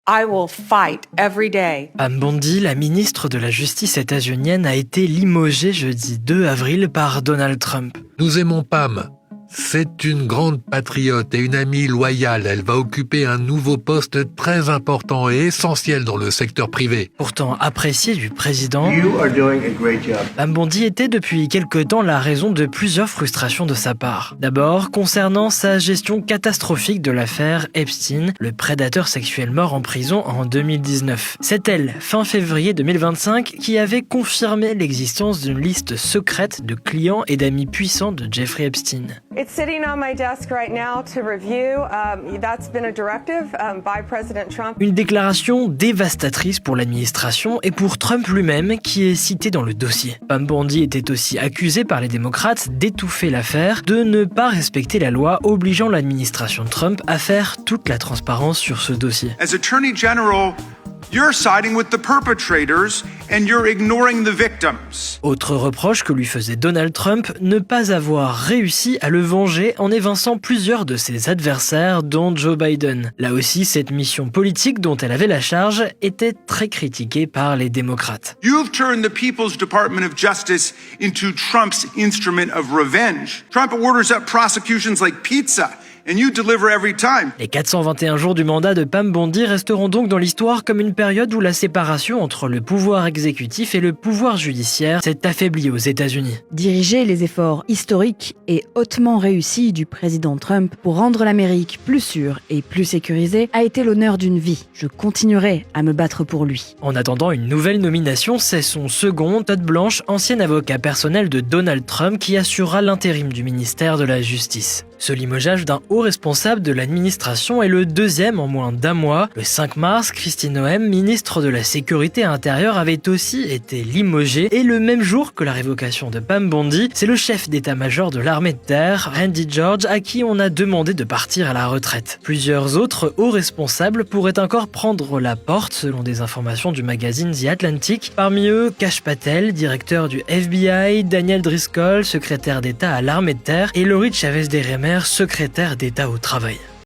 I will fight every day. Pam Bondi, la ministre de la Justice états-unienne, a été limogée jeudi 2 avril par Donald Trump. Nous aimons Pam. C'est une grande patriote et une amie loyale. Elle va occuper un nouveau poste très important et essentiel dans le secteur privé. Pourtant appréciée du président, Pam Bondi était depuis quelque temps la raison de plusieurs frustrations de sa part. D'abord, concernant sa gestion catastrophique de l'affaire Epstein, le prédateur sexuel mort en prison en 2019. C'est elle, fin février 2025, qui avait confirmé l'existence d'une liste secrète de clients et d'amis puissants de Jeffrey Epstein. It's sitting on my desk right now to review. That's been a directive by President Trump. Une déclaration dévastatrice pour l'administration et pour Trump lui-même qui est cité dans le dossier. Pam Bondi était aussi accusée par les démocrates d'étouffer l'affaire, de ne pas respecter la loi obligeant l'administration Trump à faire toute la transparence sur ce dossier. As Attorney General, you're siding with the perpetrators and you're ignoring the victims. Autre reproche que lui faisait Donald Trump, ne pas avoir réussi à le venger en évinçant plusieurs de ses adversaires, dont Joe Biden. Là aussi, cette mission politique dont elle avait la charge était très critiquée par les démocrates. You've turned the People's Department of Justice into Trump's instrument of revenge. Trump orders up prosecutions like pizza. And you deliver every time. Les 421 jours du mandat de Pam Bondi resteront donc dans l'histoire comme une période où la séparation entre le pouvoir exécutif et le pouvoir judiciaire s'est affaiblie aux États-Unis. Diriger les efforts historiques et hautement réussis du président Trump pour rendre l'Amérique plus sûre et plus sécurisée a été l'honneur d'une vie. Je continuerai à me battre pour lui. En attendant une nouvelle nomination, c'est son second, Todd Blanche, ancien avocat personnel de Donald Trump, qui assurera l'intérim du ministère de la Justice. Ce limogeage d'un haut responsable de l'administration est le deuxième en moins d'un mois. Le 5 mars, Kristi Noem, ministre de la Sécurité intérieure, avait aussi été limogée. Et le même jour que la révocation de Pam Bondi, c'est le chef d'état-major de l'armée de terre, Randy George, à qui on a demandé de partir à la retraite. Plusieurs autres hauts responsables pourraient encore prendre la porte, selon des informations du magazine The Atlantic. Parmi eux, Kash Patel, directeur du FBI, Daniel Driscoll, secrétaire d'État à l'armée de terre, et Lori Chavez de Remer, secrétaire d'État au travail.